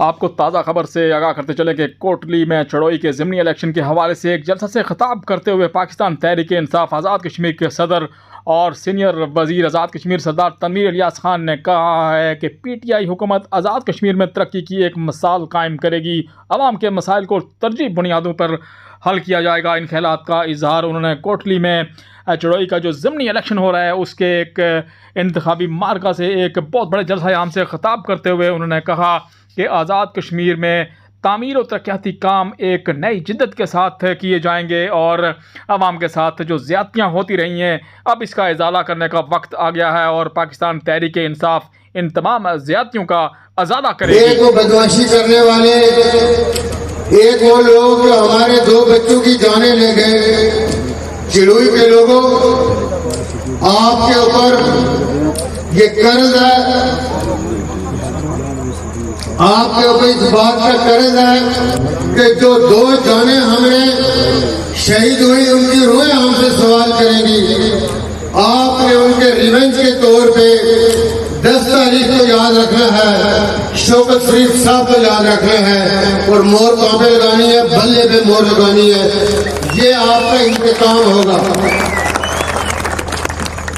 آپ کو تازہ خبر سے آگاہ کرتے چلیں کہ کوٹلی میں چڑوئی کے ضمنی الیکشن کے حوالے سے ایک جلسہ سے خطاب کرتے ہوئے پاکستان تحریک انصاف آزاد کشمیر کے صدر اور سینئر وزیر آزاد کشمیر سردار تنویر الیاس خان نے کہا ہے کہ پی ٹی آئی حکومت آزاد کشمیر میں ترقی کی ایک مثال قائم کرے گی. عوام کے مسائل کو ترجیحی بنیادوں پر حل کیا جائے گا. ان خیالات کا اظہار انہوں نے کوٹلی میں چڑوئی کا جو ضمنی الیکشن ہو رہا ہے اس کے ایک انتخابی مارکہ سے ایک بہت بڑے جلسہ عام سے خطاب کرتے ہوئے انہوں نے کہا کہ آزاد کشمیر میں تعمیر و ترقیاتی کام ایک نئی جدت کے ساتھ کیے جائیں گے اور عوام کے ساتھ جو زیادتیاں ہوتی رہی ہیں اب اس کا ازالہ کرنے کا وقت آ گیا ہے اور پاکستان تحریک انصاف ان تمام زیادتیوں کا ازالہ کرے گی. ایک وہ بدمعاشی کرنے والے، ایک وہ لوگ جو ہمارے 2 بچوں کی جانیں لے گئے. چڑوئی کے لوگوں، آپ کے اوپر یہ قرض ہے، آپ کے اوپر اس بات کا قرض ہے کہ جو 2 جانیں ہمیں شہید ہوئی ان کی روحیں ہم سے سوال کریں گی. آپ نے ان کے ریونج کے طور پہ 10 تاریخ کو یاد رکھنا ہے، شوکت شریف صاحب کو یاد رکھنا ہے اور مور کہاں پہ لگانی ہے، بلے پہ مور لگانی ہے. یہ آپ کا انتقام ہوگا.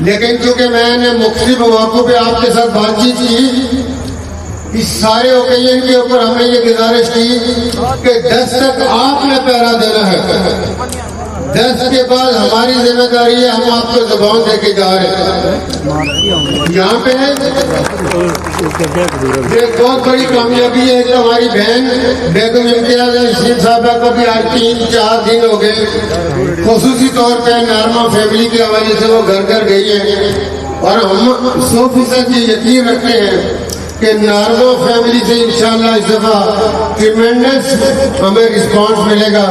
لیکن چونکہ میں نے مختلف مواقع پہ آپ کے ساتھ بات چیت کی، اس سارے اوکیزن کے اوپر ہم نے یہ گزارش کی کہ 10 تک آپ نے پہرا دینا ہے. 10 کے بعد ہماری ذمہ داری ہے، ہم آپ کو زبان دے کے جا رہے ہیں. یہاں پہ ایک بہت بڑی کامیابی ہے کہ ہماری بہن بیگم امتیاز نسرین صاحبہ کو بھی آج 3-4 دن ہو گئے. خصوصی طور پہ نارما فیملی کے حوالے سے وہ گھر گھر گئی ہے اور ہم 100% یہ یقین رکھتے ہیں کہ نارما فیملی سے انشاءاللہ اس دفعہ ٹریمنڈس ہمیں رسپانس ملے گا.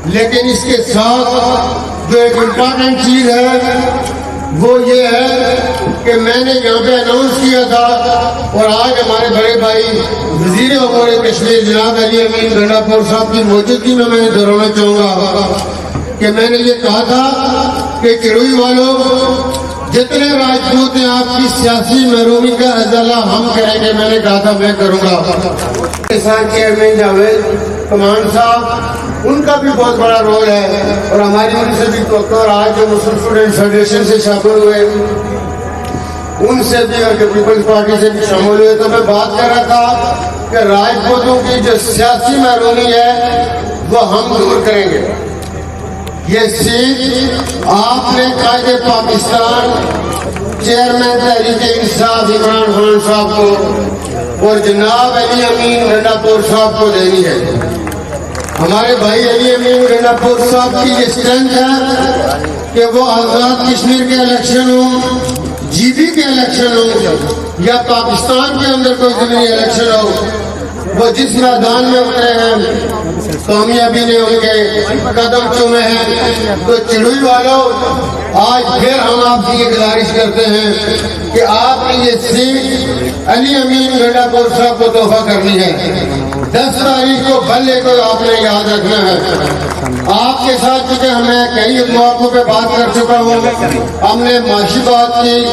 لیکن اس کے ساتھ جو ایک امپورٹنٹ چیز ہے وہ یہ ہے کہ میں نے یہاں پہ اناؤنس کیا تھا اور آج ہمارے بڑے بھائی وزیر امور کشمیر جناب علی امین گنڈا پور صاحب کی موجودگی میں نے دہرانا چاہوں گا کہ میں نے یہ کہا تھا کہ چڑوئی والوں، جتنے راجپوت ہیں آپ کی سیاسی محرومی کا ازالہ ہم کریں گے. میں نے کہا تھا میں کروں گا. کسان چیئرمین جاوید کمان صاحب، ان کا بھی بہت بڑا رول ہے اور ہماری ان سے بھی اور آج جو مسلم اسٹوڈنٹ فیڈریشن سے شامل ہوئے ان سے بھی اور پیپلز پارٹی سے بھی شامل ہوئے. تو میں بات کر رہا تھا کہ راجپوتوں کی جو سیاسی محرومی ہے وہ ہم دور کریں گے. یہ سیٹ آپ نے قائد پاکستان چیئرمین تحریک انصاف عمران خان صاحب کو اور جناب علی امین گنڈا پور صاحب کو دینی ہے. ہمارے بھائی علی امین گنڈا پور صاحب کی یہ اسٹرینتھ ہے کہ وہ آزاد کشمیر کے الیکشن ہوں، جی بی کے الیکشن ہوں یا پاکستان کے اندر کوئی ضمنی الیکشن ہو، وہ جس میدان میں اترے ہیں کامیابی نے ان کے قدم چومے ہیں. تو چڑوئی والوں، آج پھر ہم آپ سے یہ گزارش کرتے ہیں کہ آپ نے یہ سیٹ علی امین گنڈا پور صاحب کو تحفہ کرنی ہے. 10 تاریخ کو بلے کو آپ نے یاد رکھنا ہے. آپ کے ساتھ چونکہ ہمیں کئی موقعوں پہ بات کر چکا ہوں، ہم نے معاشی بات کی،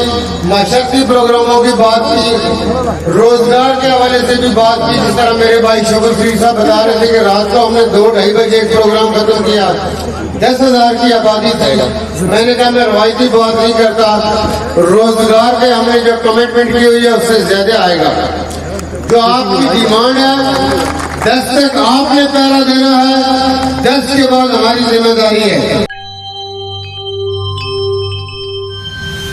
معاشرتی پروگراموں کی بات کی، روزگار کے حوالے سے بھی بات کی. جس طرح میرے بھائی شوکت شریف صاحب بتا رہے تھے کہ رات کو ہم نے 2-2:30 بجے ایک پروگرام ختم کیا، 10,000 کی آبادی تھی. میں نے کہا میں روایتی بات نہیں کرتا، روزگار پہ ہم نے جو کمٹمنٹ کی ہوئی ہے اس سے زیادہ آئے گا. جو آپ کی ڈیمانڈ ہے 10 تک آپ نے پہرا دینا ہے، 10 کے بعد ہماری ذمہ داری ہے.